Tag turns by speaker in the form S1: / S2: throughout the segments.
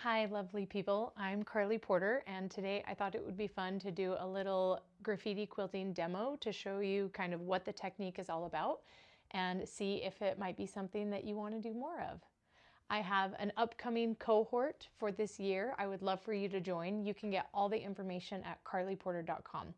S1: Hi, lovely people. I'm Carly Porter, and today I thought it would be fun to do a little graffiti quilting demo to show you kind of what the technique is all about and see if it might be something that you want to do more of. I have an upcoming cohort for this year. I would love for you to join. You can get all the information at carlyporter.com.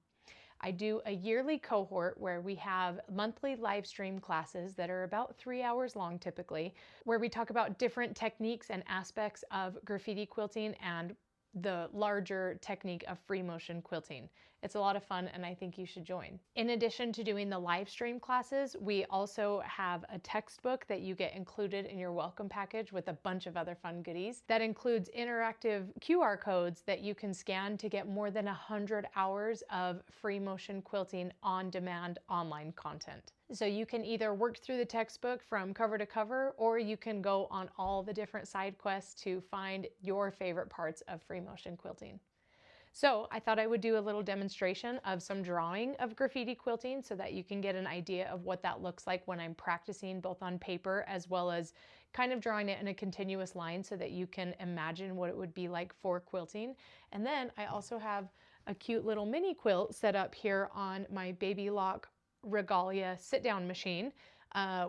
S1: I do a yearly cohort where we have monthly live stream classes that are about 3 hours long typically, where we talk about different techniques and aspects of graffiti quilting and the larger technique of free motion quilting. It's a lot of fun and I think you should join. In addition to doing the live stream classes, we also have a textbook that you get included in your welcome package with a bunch of other fun goodies. That includes interactive QR codes that you can scan to get more than 100 hours of free motion quilting on demand online content. So you can either work through the textbook from cover to cover, or you can go on all the different side quests to find your favorite parts of free motion quilting. So I thought I would do a little demonstration of some drawing of graffiti quilting so that you can get an idea of what that looks like when I'm practicing both on paper as well as kind of drawing it in a continuous line so that you can imagine what it would be like for quilting. And then I also have a cute little mini quilt set up here on my Baby Lock Regalia sit-down machine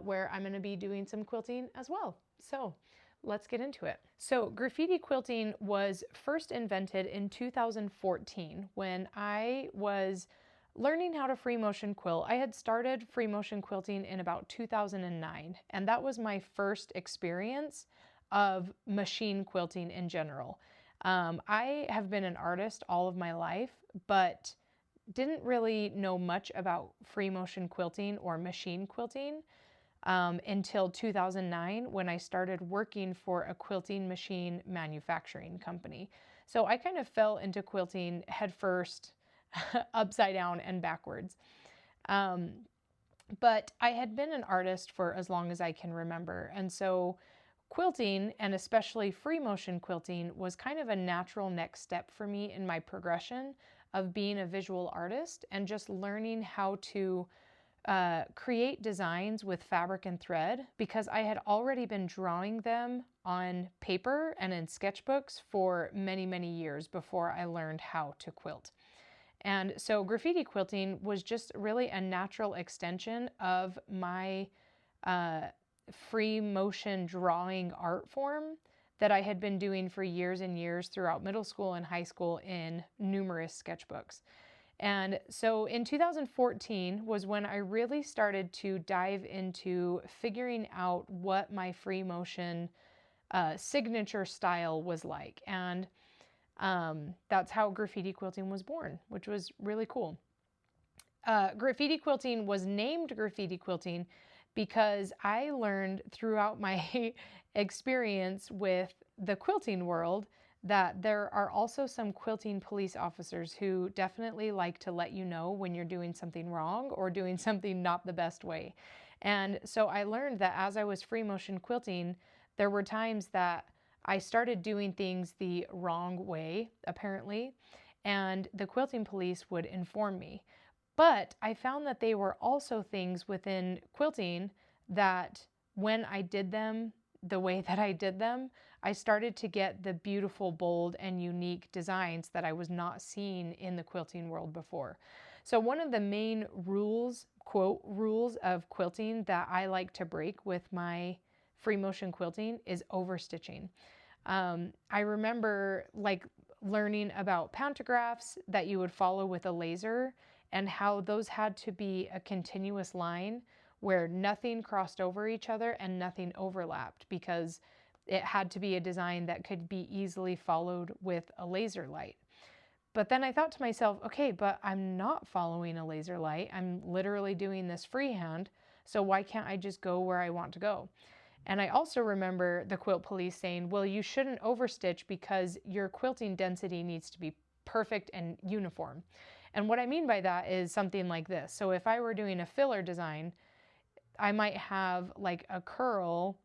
S1: where I'm going to be doing some quilting as well. So let's get into it. So graffiti quilting was first invented in 2014 when I was learning how to free motion quilt. I had started free motion quilting in about 2009, and that was my first experience of machine quilting in general. I have been an artist all of my life, but didn't really know much about free motion quilting or machine quilting until 2009 when I started working for a quilting machine manufacturing company. So I kind of fell into quilting headfirst, upside down and backwards. But I had been an artist for as long as I can remember. And so quilting, and especially free motion quilting, was kind of a natural next step for me in my progression of being a visual artist and just learning how to create designs with fabric and thread, because I had already been drawing them on paper and in sketchbooks for many, many years before I learned how to quilt. And so graffiti quilting was just really a natural extension of my free motion drawing art form that I had been doing for years and years throughout middle school and high school in numerous sketchbooks. And so in 2014 was when I really started to dive into figuring out what my free motion signature style was like. And that's how graffiti quilting was born, which was really cool. Graffiti quilting was named graffiti quilting because I learned throughout my experience with the quilting world that there are also some quilting police officers who definitely like to let you know when you're doing something wrong or doing something not the best way. And so I learned that as I was free motion quilting, there were times that I started doing things the wrong way, apparently, and the quilting police would inform me. But I found that they were also things within quilting that when I did them the way that I did them, I started to get the beautiful, bold, and unique designs that I was not seeing in the quilting world before. So one of the main rules, quote, rules of quilting that I like to break with my free motion quilting is overstitching. I remember learning about pantographs that you would follow with a laser and how those had to be a continuous line where nothing crossed over each other and nothing overlapped, because it had to be a design that could be easily followed with a laser light. But then I thought to myself, okay, but I'm not following a laser light. I'm literally doing this freehand. So why can't I just go where I want to go? And I also remember the quilt police saying, well, you shouldn't overstitch because your quilting density needs to be perfect and uniform. And what I mean by that is something like this. So if I were doing a filler design, I might have like a curl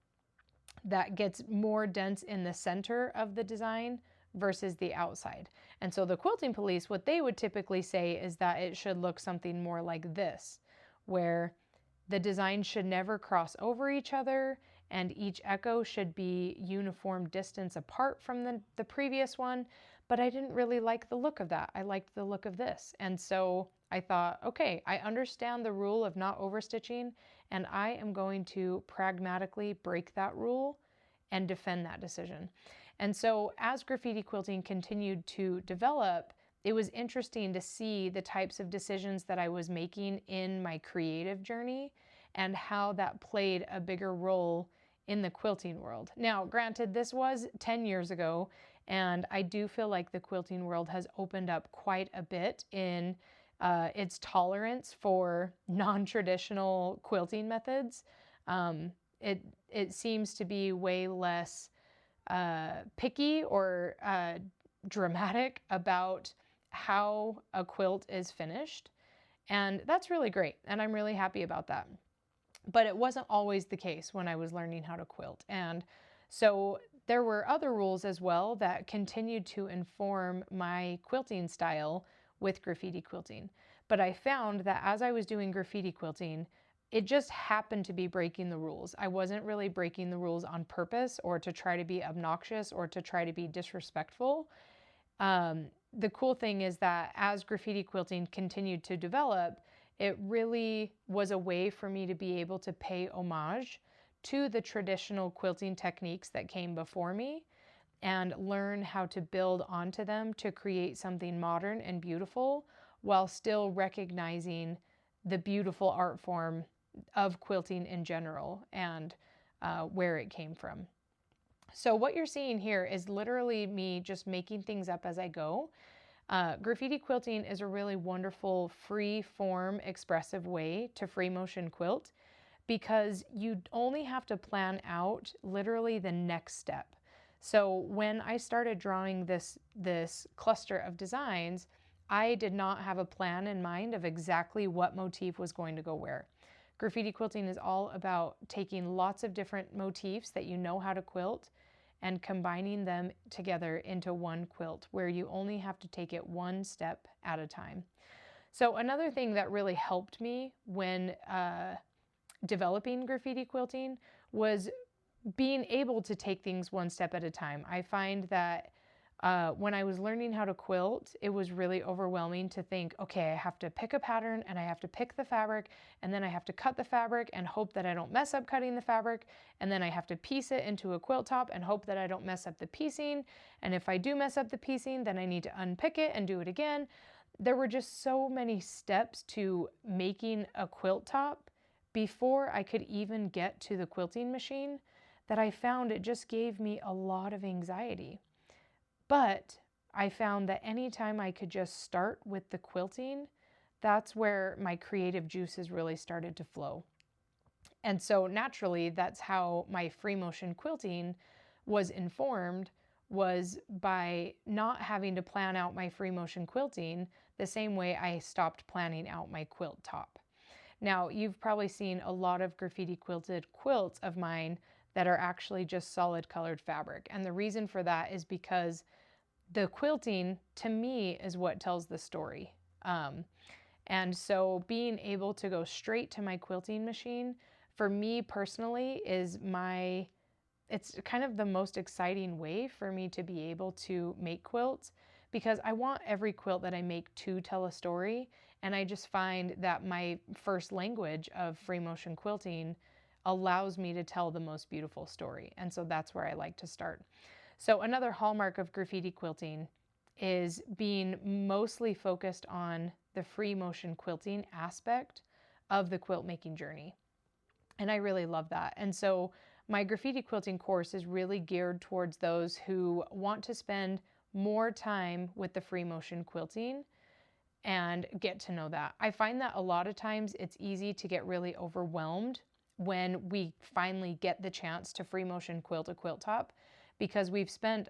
S1: that gets more dense in the center of the design versus the outside. And so the quilting police, what they would typically say is that it should look something more like this, where the designs should never cross over each other and each echo should be uniform distance apart from the previous one, but I didn't really like the look of that. I liked the look of this. And so I thought, okay, I understand the rule of not overstitching, and I am going to pragmatically break that rule and defend that decision. And so as graffiti quilting continued to develop, it was interesting to see the types of decisions that I was making in my creative journey and how that played a bigger role in the quilting world. Now, granted, this was 10 years ago, and I do feel like the quilting world has opened up quite a bit in its tolerance for non-traditional quilting methods. It seems to be way less picky or dramatic about how a quilt is finished. And that's really great. And I'm really happy about that. But it wasn't always the case when I was learning how to quilt. And so there were other rules as well that continued to inform my quilting style with graffiti quilting. But I found that as I was doing graffiti quilting, it just happened to be breaking the rules. I wasn't really breaking the rules on purpose or to try to be obnoxious or to try to be disrespectful. The cool thing is that as graffiti quilting continued to develop, it really was a way for me to be able to pay homage to the traditional quilting techniques that came before me and learn how to build onto them to create something modern and beautiful while still recognizing the beautiful art form of quilting in general and where it came from. So what you're seeing here is literally me just making things up as I go. Graffiti quilting is a really wonderful free form expressive way to free motion quilt because you only have to plan out literally the next step. So when I started drawing this cluster of designs, I did not have a plan in mind of exactly what motif was going to go where. Graffiti quilting is all about taking lots of different motifs that you know how to quilt and combining them together into one quilt where you only have to take it one step at a time. So another thing that really helped me when developing graffiti quilting was being able to take things one step at a time. I find that when I was learning how to quilt, it was really overwhelming to think, okay, I have to pick a pattern and I have to pick the fabric and then I have to cut the fabric and hope that I don't mess up cutting the fabric. And then I have to piece it into a quilt top and hope that I don't mess up the piecing. And if I do mess up the piecing, then I need to unpick it and do it again. There were just so many steps to making a quilt top before I could even get to the quilting machine that I found it just gave me a lot of anxiety. But I found that anytime I could just start with the quilting, that's where my creative juices really started to flow. And so naturally, that's how my free motion quilting was informed, was by not having to plan out my free motion quilting the same way I stopped planning out my quilt top. Now, you've probably seen a lot of graffiti quilted quilts of mine that are actually just solid colored fabric. And the reason for that is because the quilting, to me, is what tells the story. And so being able to go straight to my quilting machine, for me personally, it's kind of the most exciting way for me to be able to make quilts, because I want every quilt that I make to tell a story. And I just find that my first language of free motion quilting allows me to tell the most beautiful story. And so that's where I like to start. So another hallmark of graffiti quilting is being mostly focused on the free motion quilting aspect of the quilt making journey. And I really love that. And so my graffiti quilting course is really geared towards those who want to spend more time with the free motion quilting and get to know that. I find that a lot of times it's easy to get really overwhelmed when we finally get the chance to free motion quilt a quilt top, because we've spent,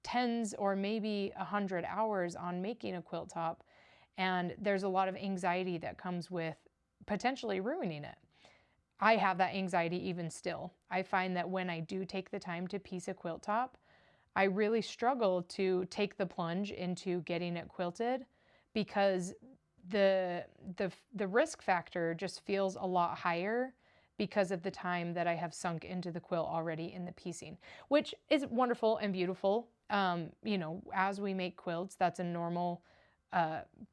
S1: tens or maybe 100 hours on making a quilt top, and there's a lot of anxiety that comes with potentially ruining it. I have that anxiety even still. I find that when I do take the time to piece a quilt top, I really struggle to take the plunge into getting it quilted, because the risk factor just feels a lot higher because of the time that I have sunk into the quilt already in the piecing, which is wonderful and beautiful. You know, as we make quilts, that's a normal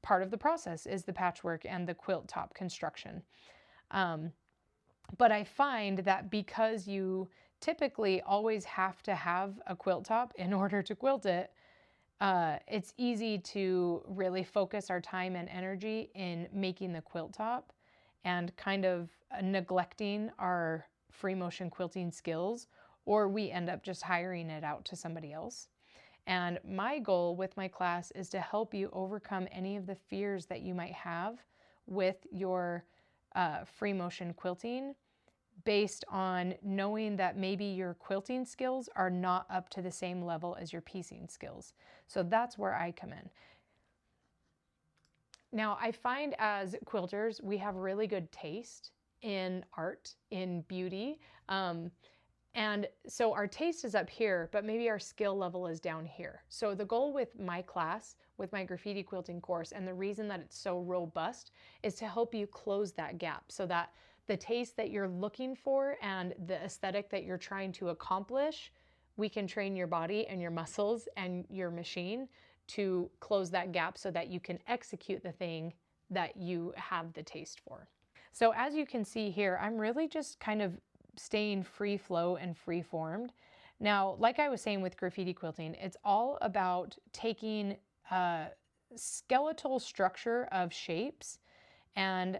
S1: part of the process, is the patchwork and the quilt top construction. But I find that because you typically always have to have a quilt top in order to quilt it, it's easy to really focus our time and energy in making the quilt top and kind of neglecting our free motion quilting skills, or we end up just hiring it out to somebody else. And my goal with my class is to help you overcome any of the fears that you might have with your free motion quilting, based on knowing that maybe your quilting skills are not up to the same level as your piecing skills. So that's where I come in. Now, I find as quilters, we have really good taste in art, in beauty. And so our taste is up here, but maybe our skill level is down here. So the goal with my class, with my graffiti quilting course, and the reason that it's so robust, is to help you close that gap so that the taste that you're looking for and the aesthetic that you're trying to accomplish, we can train your body and your muscles and your machine to close that gap so that you can execute the thing that you have the taste for. So as you can see here, I'm really just kind of staying free flow and free formed. Now, like I was saying with graffiti quilting, it's all about taking a skeletal structure of shapes and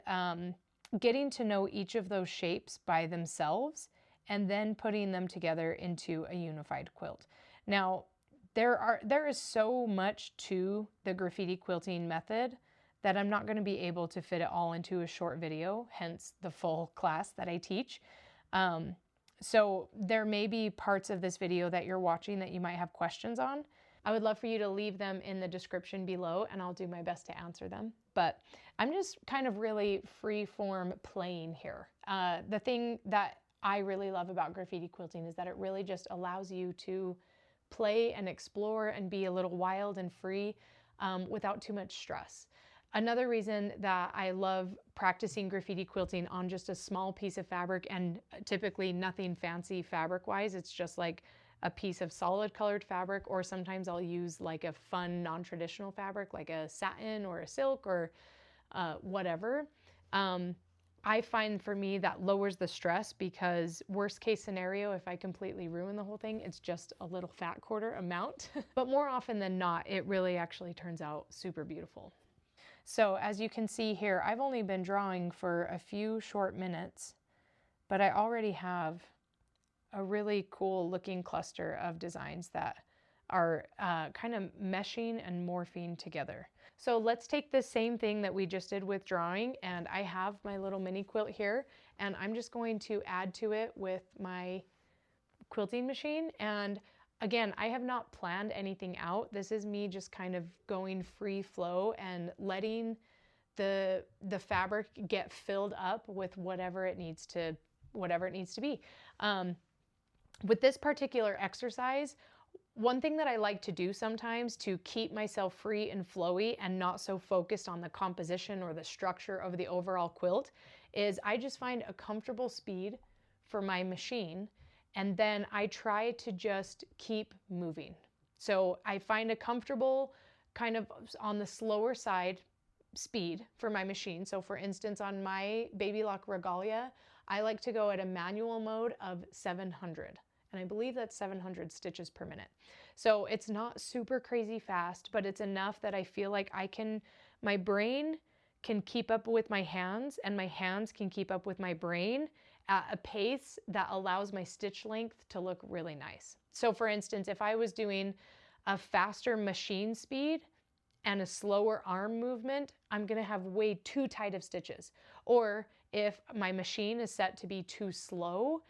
S1: getting to know each of those shapes by themselves and then putting them together into a unified quilt. Now, there is so much to the graffiti quilting method that I'm not going to be able to fit it all into a short video, hence the full class that I teach. So there may be parts of this video that you're watching that you might have questions on. I would love for you to leave them in the description below and I'll do my best to answer them. But I'm just kind of really free form playing here. The thing that I really love about graffiti quilting is that it really just allows you to play and explore and be a little wild and free without too much stress. Another reason that I love practicing graffiti quilting on just a small piece of fabric, and typically nothing fancy fabric-wise, it's just like a piece of solid colored fabric, or sometimes I'll use like a fun non-traditional fabric like a satin or a silk or whatever. I find for me that lowers the stress, because worst case scenario, if I completely ruin the whole thing, it's just a little fat quarter amount. But more often than not, it really actually turns out super beautiful. So as you can see here, I've only been drawing for a few short minutes, but I already have a really cool looking cluster of designs that are kind of meshing and morphing together. So let's take the same thing that we just did with drawing, and I have my little mini quilt here, and I'm just going to add to it with my quilting machine. And again, I have not planned anything out. This is me just kind of going free flow and letting the fabric get filled up with whatever it needs to be. With this particular exercise, one thing that I like to do sometimes to keep myself free and flowy and not so focused on the composition or the structure of the overall quilt is I just find a comfortable speed for my machine, and then I try to just keep moving. So I find a comfortable kind of on the slower side speed for my machine. So for instance, on my Baby Lock Regalia, I like to go at a manual mode of 700. And I believe that's 700 stitches per minute. So it's not super crazy fast, but it's enough that I feel like my brain can keep up with my hands, and my hands can keep up with my brain at a pace that allows my stitch length to look really nice. So for instance, if I was doing a faster machine speed and a slower arm movement, I'm gonna have way too tight of stitches. Or if my machine is set to be too slow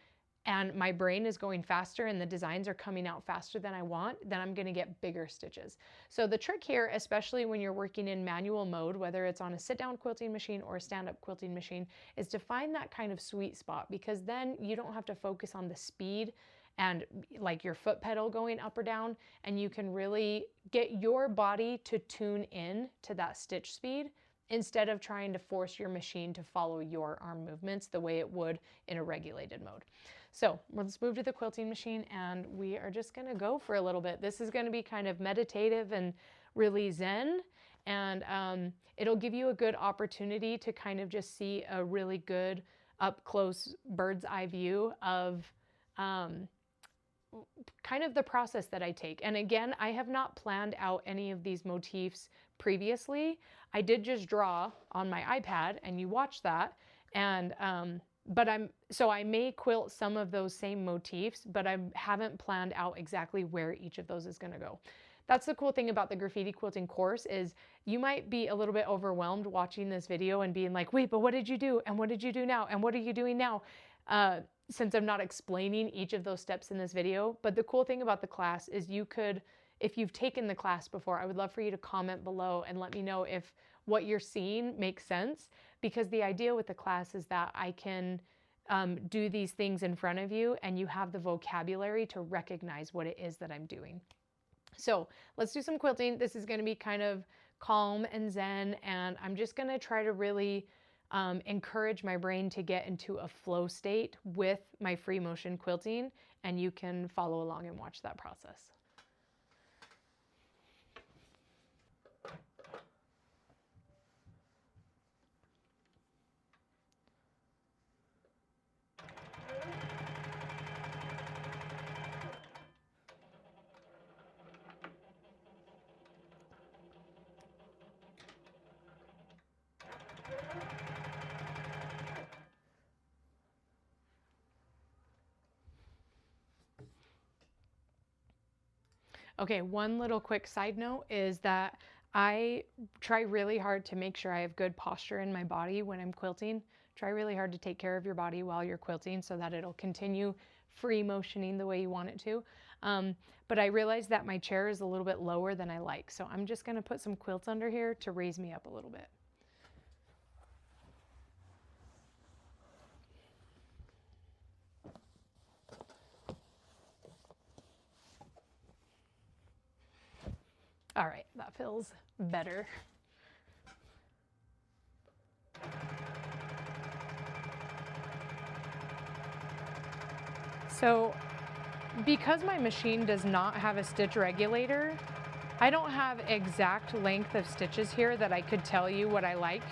S1: and my brain is going faster and the designs are coming out faster than I want, then I'm gonna get bigger stitches. So the trick here, especially when you're working in manual mode, whether it's on a sit-down quilting machine or a stand-up quilting machine, is to find that kind of sweet spot, because then you don't have to focus on the speed and like your foot pedal going up or down, and you can really get your body to tune in to that stitch speed instead of trying to force your machine to follow your arm movements the way it would in a regulated mode. So let's move to the quilting machine, and we are just going to go for a little bit. This is going to be kind of meditative and really zen, and it'll give you a good opportunity to kind of just see a really good up close bird's eye view of kind of the process that I take. And again, I have not planned out any of these motifs previously. I did just draw on my iPad, and you watch that, and but I may quilt some of those same motifs, but I haven't planned out exactly where each of those is going to go. That's the cool thing about the graffiti quilting course, is you might be a little bit overwhelmed watching this video and being like, wait, but what did you do? And what did you do now? And what are you doing now? Since I'm not explaining each of those steps in this video. But the cool thing about the class is you could, if you've taken the class before, I would love for you to comment below and let me know if what you're seeing makes sense, because the idea with the class is that I can do these things in front of you and you have the vocabulary to recognize what it is that I'm doing. So let's do some quilting. This is going to be kind of calm and zen, and I'm just going to try to really encourage my brain to get into a flow state with my free motion quilting, and you can follow along and watch that process. Okay, one little quick side note is that I try really hard to make sure I have good posture in my body when I'm quilting. Try really hard to take care of your body while you're quilting so that it'll continue free motioning the way you want it to. But I realized that my chair is a little bit lower than I like, so I'm just going to put some quilts under here to raise me up a little bit. All right, that feels better. So because my machine does not have a stitch regulator, I don't have exact length of stitches here that I could tell you what I like.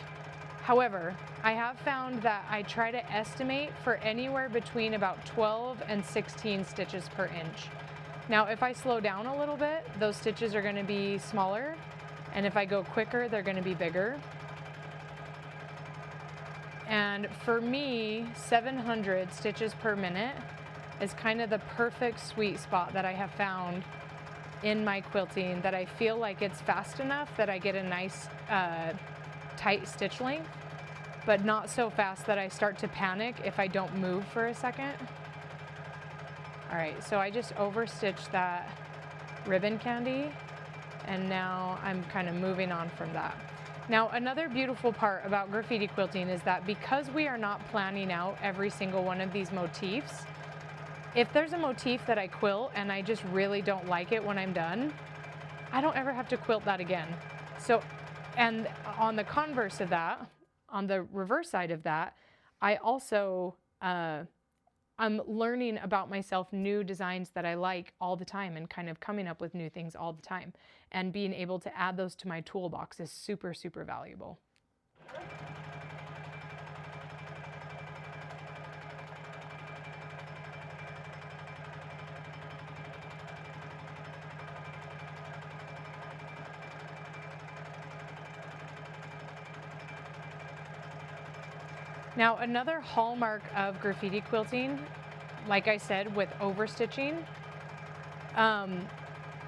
S1: However, I have found that I try to estimate for anywhere between about 12 and 16 stitches per inch. Now, if I slow down a little bit, those stitches are going to be smaller, and if I go quicker, they're going to be bigger. And for me, 700 stitches per minute is kind of the perfect sweet spot that I have found in my quilting, that I feel like it's fast enough that I get a nice tight stitch length, but not so fast that I start to panic if I don't move for a second. All right, so I just overstitched that ribbon candy, and now I'm kind of moving on from that. Now, another beautiful part about graffiti quilting is that because we are not planning out every single one of these motifs, if there's a motif that I quilt and I just really don't like it when I'm done, I don't ever have to quilt that again. So, and on the converse of that, on the reverse side of that, I also, I'm learning about myself new designs that I like all the time and kind of coming up with new things all the time. And being able to add those to my toolbox is super, super valuable. Now, another hallmark of graffiti quilting, like I said, with overstitching,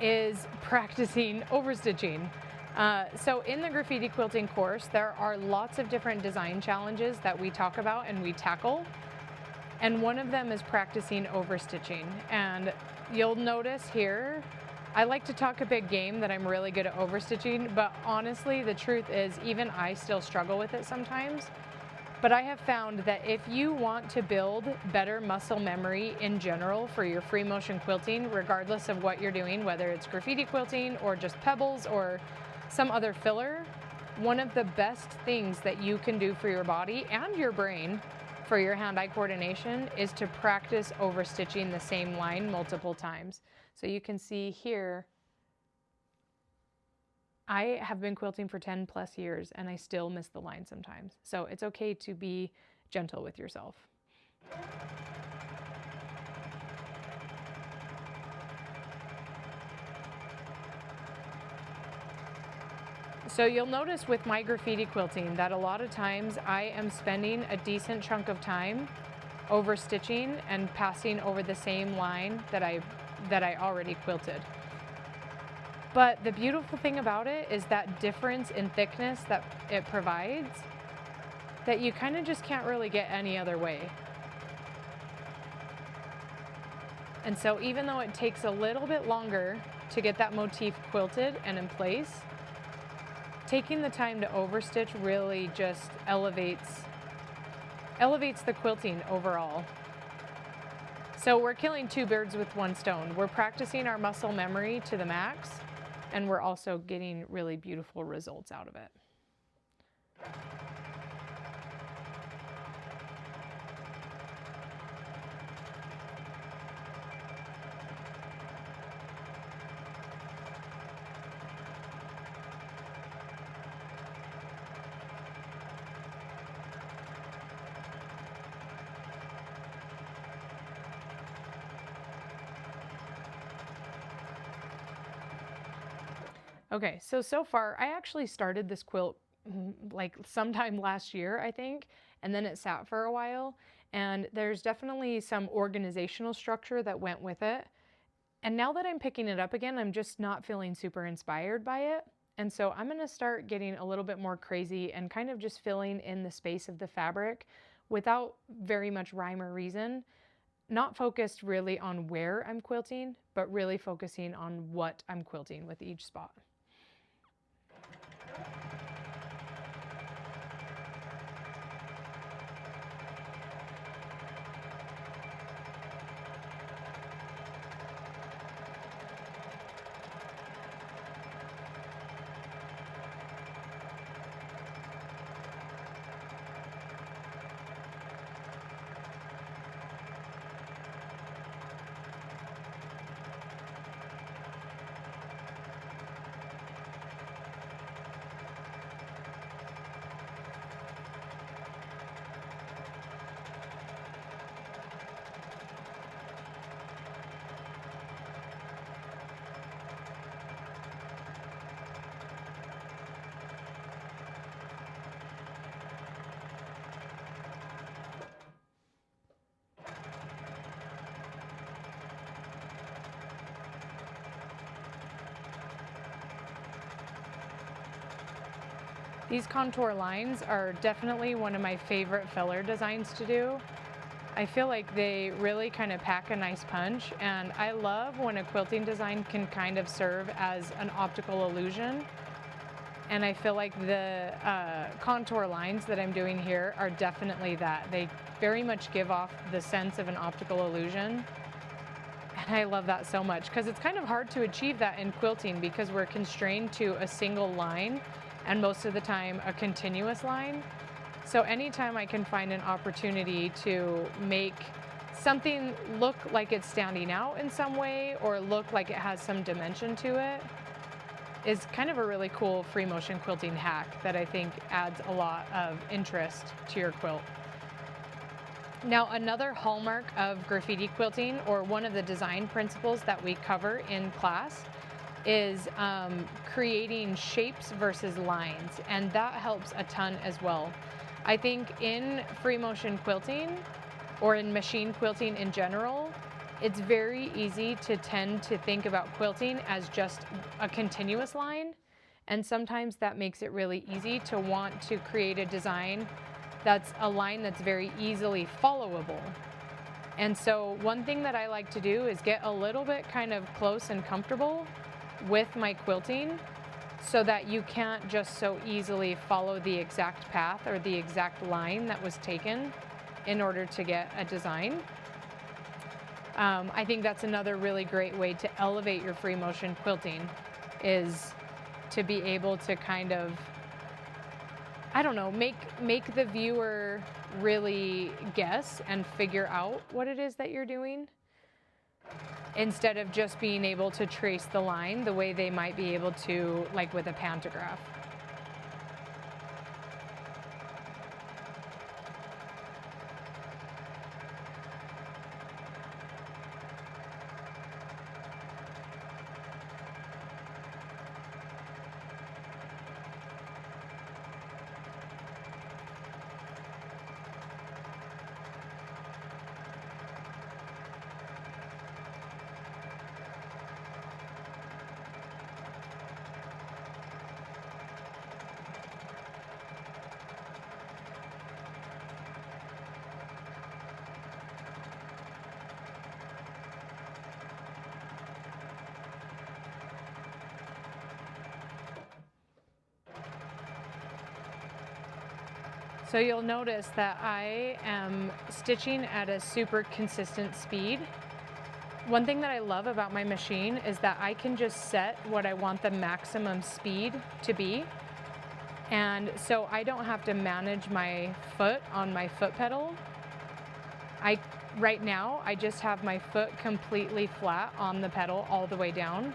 S1: is practicing overstitching. So in the graffiti quilting course, there are lots of different design challenges that we talk about and we tackle. And one of them is practicing overstitching. And you'll notice here, I like to talk a big game that I'm really good at overstitching, but honestly, the truth is even I still struggle with it sometimes. But I have found that if you want to build better muscle memory in general for your free motion quilting, regardless of what you're doing, whether it's graffiti quilting or just pebbles or some other filler, one of the best things that you can do for your body and your brain for your hand-eye coordination is to practice overstitching the same line multiple times. So you can see here, I have been quilting for 10 plus years and I still miss the line sometimes. So it's okay to be gentle with yourself. So you'll notice with my graffiti quilting that a lot of times I am spending a decent chunk of time over stitching and passing over the same line that I already quilted. But the beautiful thing about it is that difference in thickness that it provides that you kind of just can't really get any other way. And so even though it takes a little bit longer to get that motif quilted and in place, taking the time to overstitch really just elevates the quilting overall. So we're killing two birds with one stone. We're practicing our muscle memory to the max, and we're also getting really beautiful results out of it. Okay, so far I actually started this quilt like sometime last year, I think, and then it sat for a while, and there's definitely some organizational structure that went with it. And now that I'm picking it up again, I'm just not feeling super inspired by it. And so I'm gonna start getting a little bit more crazy and kind of just filling in the space of the fabric without very much rhyme or reason. Not focused really on where I'm quilting, but really focusing on what I'm quilting with each spot. These contour lines are definitely one of my favorite filler designs to do. I feel like they really kind of pack a nice punch, and I love when a quilting design can kind of serve as an optical illusion. And I feel like the contour lines that I'm doing here are definitely that. They very much give off the sense of an optical illusion. And I love that so much because it's kind of hard to achieve that in quilting because we're constrained to a single line and most of the time a continuous line. So anytime I can find an opportunity to make something look like it's standing out in some way or look like it has some dimension to it is kind of a really cool free motion quilting hack that I think adds a lot of interest to your quilt. Now, another hallmark of graffiti quilting, or one of the design principles that we cover in class, is creating shapes versus lines, and that helps a ton as well. I think in free motion quilting, or in machine quilting in general, it's very easy to tend to think about quilting as just a continuous line, and sometimes that makes it really easy to want to create a design that's a line that's very easily followable. And so one thing that I like to do is get a little bit kind of close and comfortable with my quilting so that you can't just so easily follow the exact path or the exact line that was taken in order to get a design. I think that's another really great way to elevate your free motion quilting, is to be able to kind of I don't know, make the viewer really guess and figure out what it is that you're doing, instead of just being able to trace the line the way they might be able to, like with a pantograph. So you'll notice that I am stitching at a super consistent speed. One thing that I love about my machine is that I can just set what I want the maximum speed to be. And so I don't have to manage my foot on my foot pedal. Right now, I just have my foot completely flat on the pedal all the way down.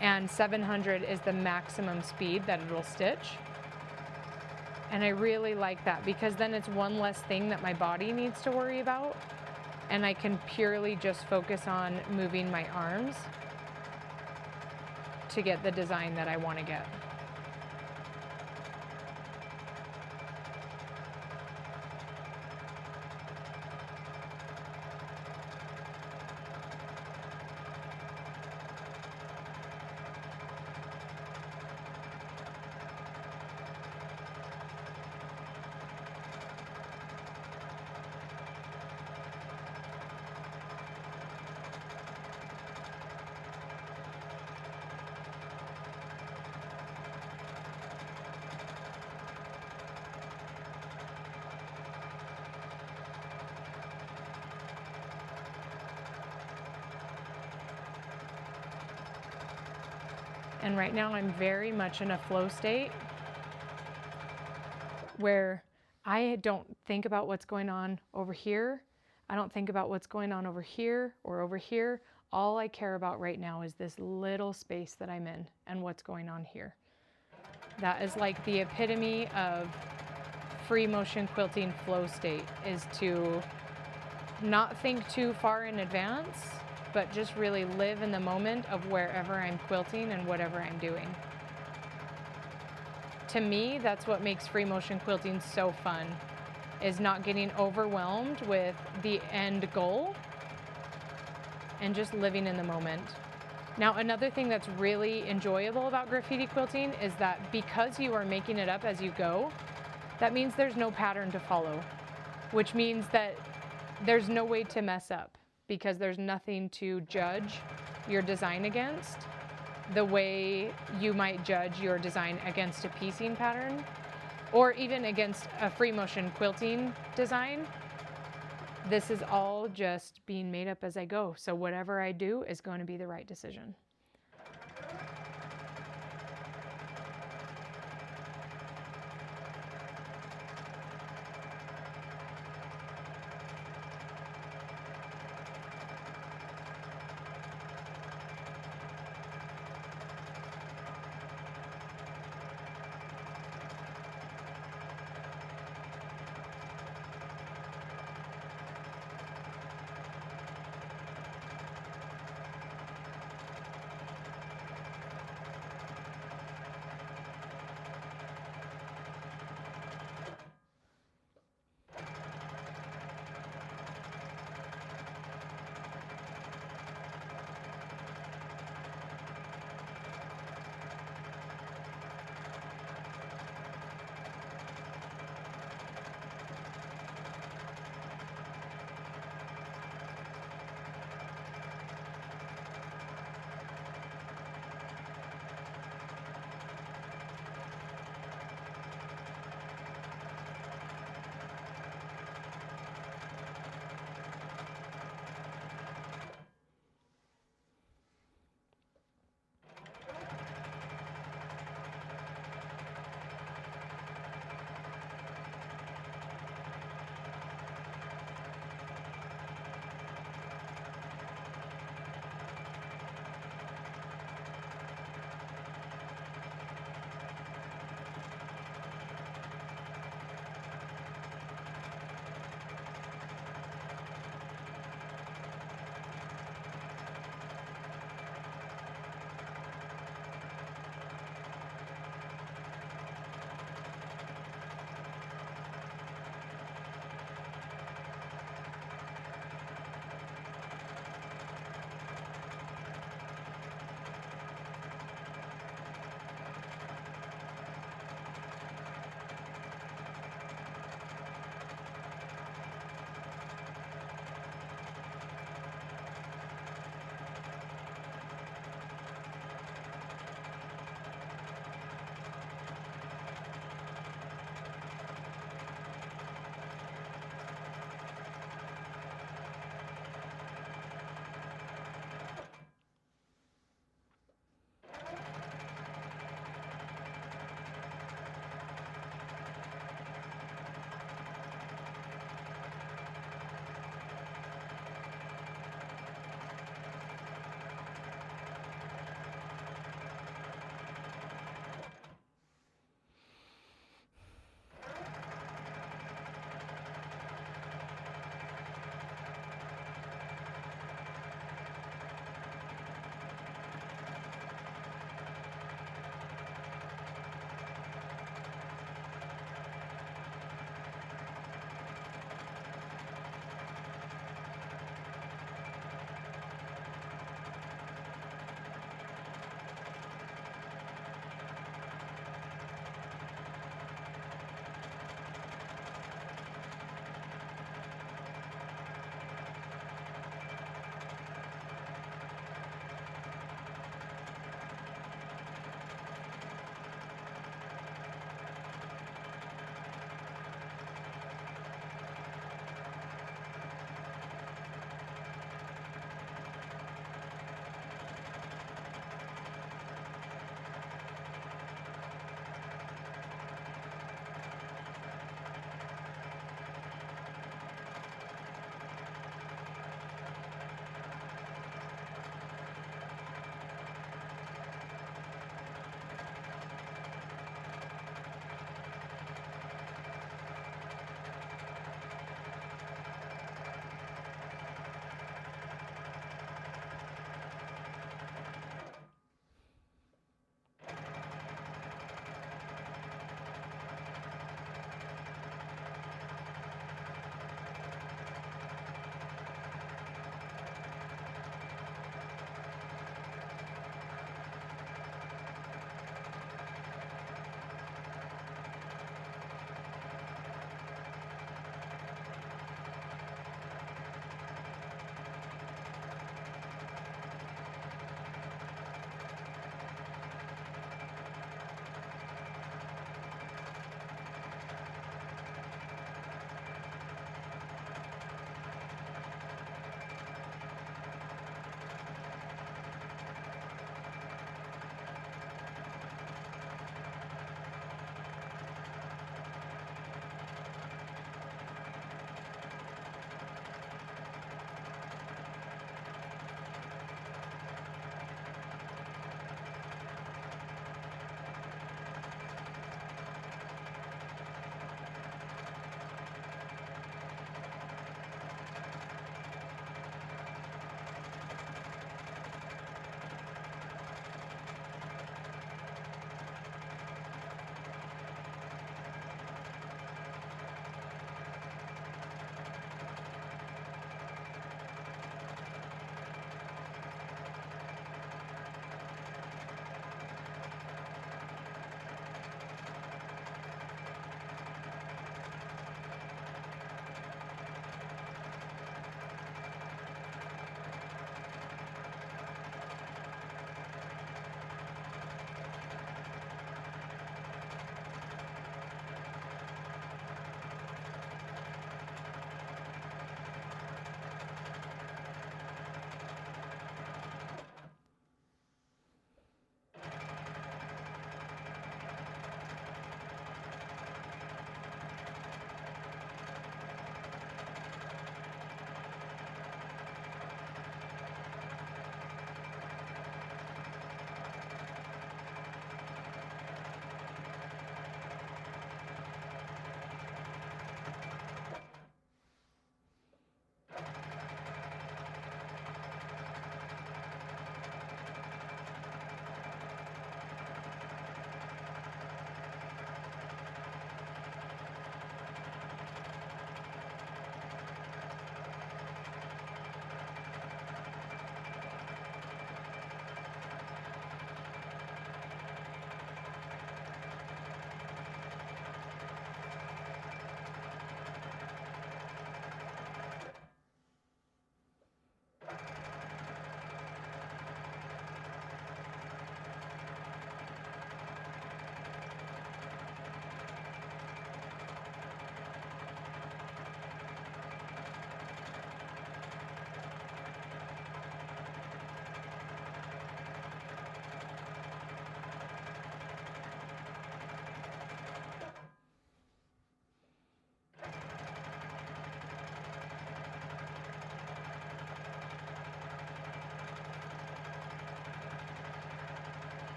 S1: And 700 is the maximum speed that it'll stitch. And I really like that, because then it's one less thing that my body needs to worry about, and I can purely just focus on moving my arms to get the design that I want to get. And right now I'm very much in a flow state where I don't think about what's going on over here. I don't think about what's going on over here or over here. All I care about right now is this little space that I'm in and what's going on here. That is like the epitome of free motion quilting flow state, is to not think too far in advance, but just really live in the moment of wherever I'm quilting and whatever I'm doing. To me, that's what makes free motion quilting so fun, is not getting overwhelmed with the end goal and just living in the moment. Now, another thing that's really enjoyable about graffiti quilting is that because you are making it up as you go, that means there's no pattern to follow, which means that there's no way to mess up, because there's nothing to judge your design against the way you might judge your design against a piecing pattern, or even against a free motion quilting design. This is all just being made up as I go. So whatever I do is going to be the right decision.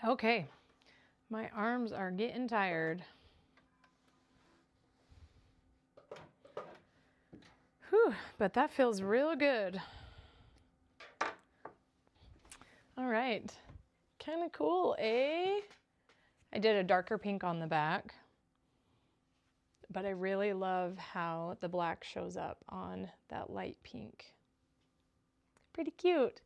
S1: Okay, my arms are getting tired. Whew, but that feels real good. All right, kind of cool, eh? I did a darker pink on the back, but I really love how the black shows up on that light pink. Pretty cute.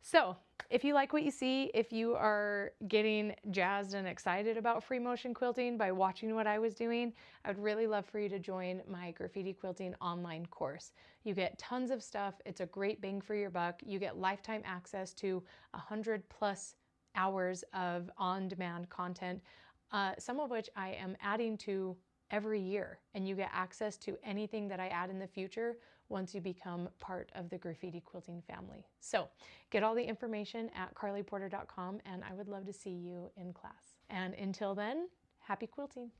S1: So if you like what you see, if you are getting jazzed and excited about free motion quilting by watching what I was doing, I would really love for you to join my Graffiti Quilting online course. You get tons of stuff. It's a great bang for your buck. You get lifetime access to 100+ hours of on-demand content, some of which I am adding to every year, and you get access to anything that I add in the future once you become part of the Graffiti Quilting family. So get all the information at carlyporter.com, and I would love to see you in class. And until then, happy quilting.